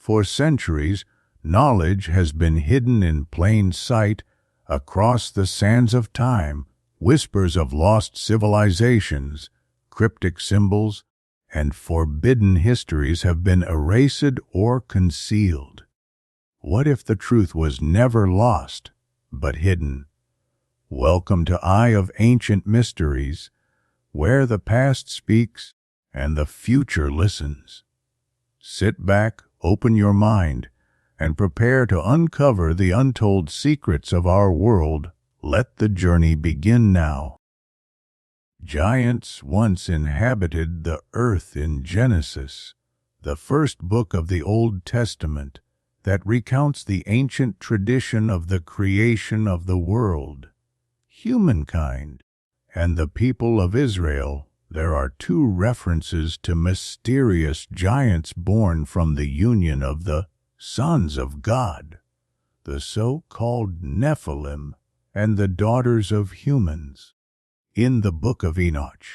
For centuries, knowledge has been hidden in plain sight across the sands of time. Whispers of lost civilizations, cryptic symbols, and forbidden histories have been erased or concealed. What if the truth was never lost, but hidden? Welcome to Eye of Ancient Mysteries, where the past speaks and the future listens. Sit back, open your mind, and prepare to uncover the untold secrets of our world. Let the journey begin now. Giants once inhabited the earth in Genesis, the first book of the Old Testament that recounts the ancient tradition of the creation of the world. Humankind and the people of Israel. There are two references to mysterious giants born from the union of the sons of God, the so-called Nephilim, and the daughters of humans. In the Book of Enoch,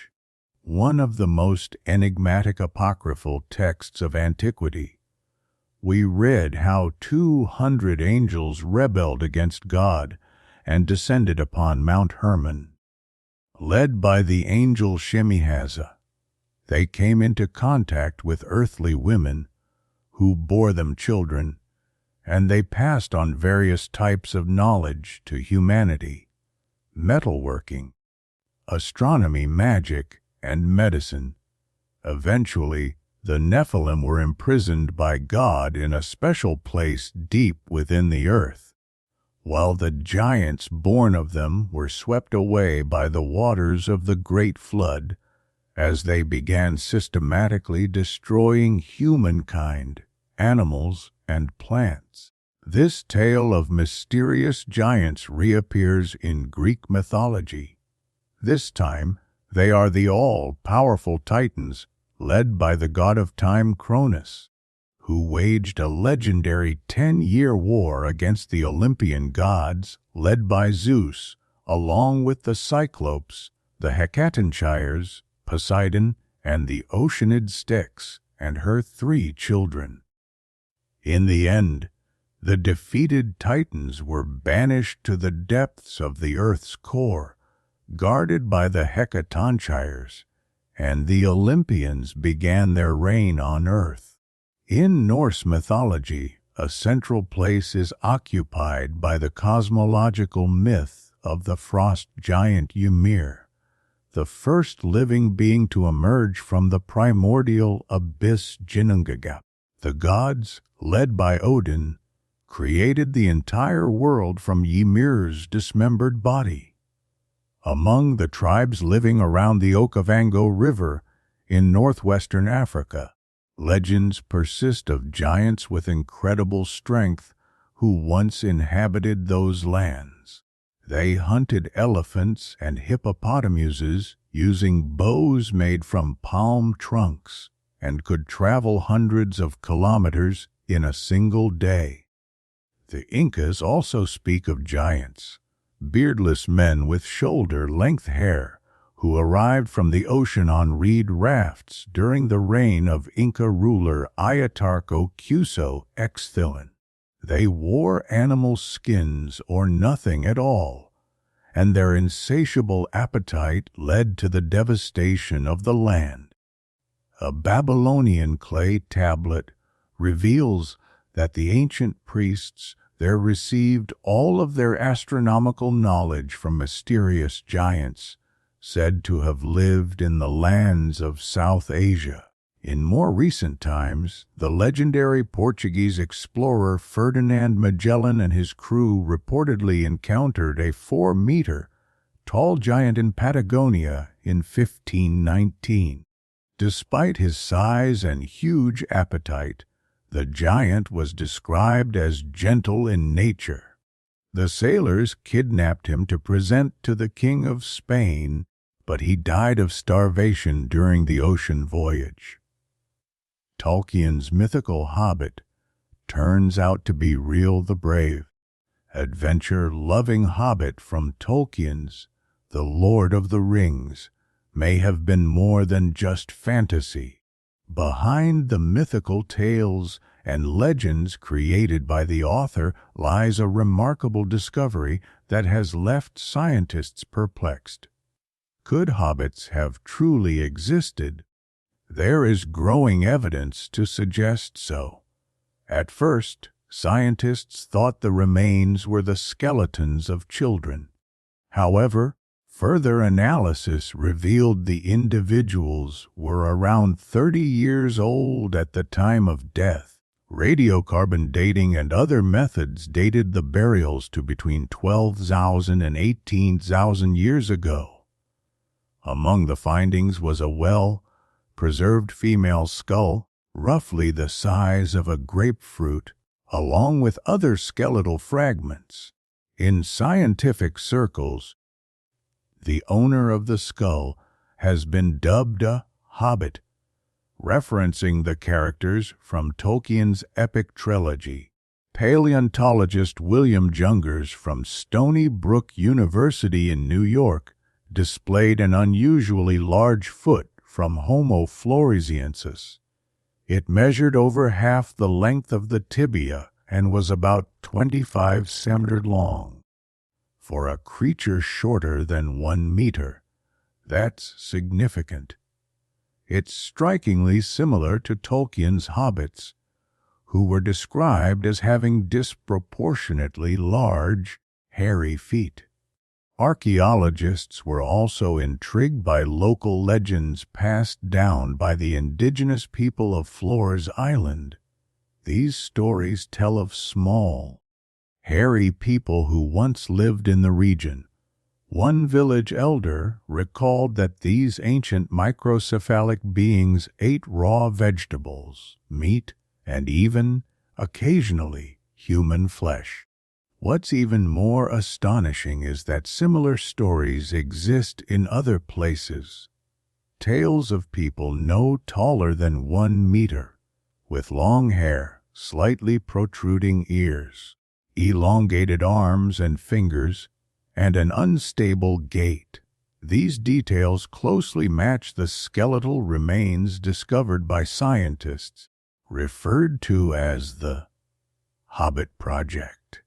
one of the most enigmatic apocryphal texts of antiquity, we read how 200 angels rebelled against God and descended upon Mount Hermon. Led by the angel Shemihaza, they came into contact with earthly women who bore them children, and they passed on various types of knowledge to humanity: metalworking, astronomy, magic, and medicine. Eventually, the Nephilim were imprisoned by God in a special place deep within the earth, while the giants born of them were swept away by the waters of the Great Flood as they began systematically destroying humankind, animals, and plants. This tale of mysterious giants reappears in Greek mythology. This time, they are the all-powerful Titans, led by the god of time Cronus, who waged a legendary 10-year war against the Olympian gods, led by Zeus, along with the Cyclopes, the Hecatonchires, Poseidon, and the Oceanid Styx, and her 3 children. In the end, the defeated Titans were banished to the depths of the earth's core, guarded by the Hecatonchires, and the Olympians began their reign on earth. In Norse mythology, a central place is occupied by the cosmological myth of the frost giant Ymir, the first living being to emerge from the primordial abyss Ginnungagap. The gods, led by Odin, created the entire world from Ymir's dismembered body. Among the tribes living around the Okavango River in northwestern Africa, legends persist of giants with incredible strength who once inhabited those lands. They hunted elephants and hippopotamuses using bows made from palm trunks and could travel hundreds of kilometers in a single day. The Incas also speak of giants, beardless men with shoulder-length hair, who arrived from the ocean on reed rafts during the reign of Inca ruler Ayatarco Cuso Xthilan. They wore animal skins or nothing at all, and their insatiable appetite led to the devastation of the land. A Babylonian clay tablet reveals that the ancient priests there received all of their astronomical knowledge from mysterious giants, said to have lived in the lands of South Asia. In more recent times, the legendary Portuguese explorer Ferdinand Magellan and his crew reportedly encountered a 4-meter tall giant in Patagonia in 1519. Despite his size and huge appetite, the giant was described as gentle in nature. The sailors kidnapped him to present to the King of Spain, but he died of starvation during the ocean voyage. Tolkien's mythical Hobbit turns out to be real the brave, adventure-loving Hobbit from Tolkien's The Lord of the Rings may have been more than just fantasy. Behind the mythical tales and legends created by the author lies a remarkable discovery that has left scientists perplexed. Could hobbits have truly existed? There is growing evidence to suggest so. At first, scientists thought the remains were the skeletons of children. However, further analysis revealed the individuals were around 30 years old at the time of death. Radiocarbon dating and other methods dated the burials to between 12,000 and 18,000 years ago. Among the findings was a well-preserved female skull, roughly the size of a grapefruit, along with other skeletal fragments. In scientific circles, the owner of the skull has been dubbed a hobbit, referencing the characters from Tolkien's epic trilogy. Paleontologist William Jungers from Stony Brook University in New York displayed an unusually large foot from Homo floresiensis. It measured over half the length of the tibia and was about 25 centimeters long. For a creature shorter than 1 meter, that's significant. It's strikingly similar to Tolkien's hobbits, who were described as having disproportionately large, hairy feet. Archaeologists were also intrigued by local legends passed down by the indigenous people of Flores Island. These stories tell of small, hairy people who once lived in the region. One village elder recalled that these ancient microcephalic beings ate raw vegetables, meat, and even, occasionally, human flesh. What's even more astonishing is that similar stories exist in other places. Tales of people no taller than 1 meter, with long hair, slightly protruding ears, elongated arms and fingers, and an unstable gait. These details closely match the skeletal remains discovered by scientists, referred to as the Hobbit Project.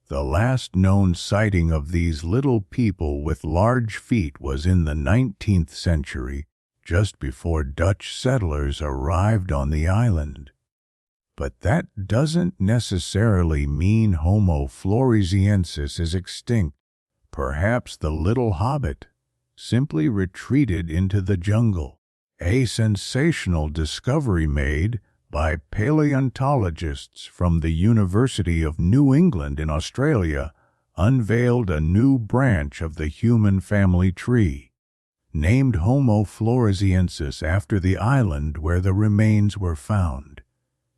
The last known sighting of these little people with large feet was in the 19th century, just before Dutch settlers arrived on the island. But that doesn't necessarily mean Homo floresiensis is extinct. Perhaps the little hobbit simply retreated into the jungle. A sensational discovery made by paleontologists from the University of New England in Australia unveiled a new branch of the human family tree, named Homo floresiensis after the island where the remains were found.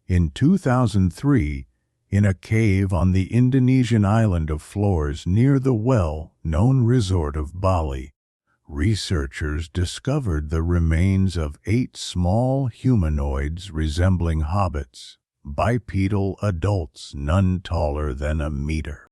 In 2003, in a cave on the Indonesian island of Flores near the well-known resort of Bali, researchers discovered the remains of 8 small humanoids resembling hobbits, bipedal adults none taller than 1 meter.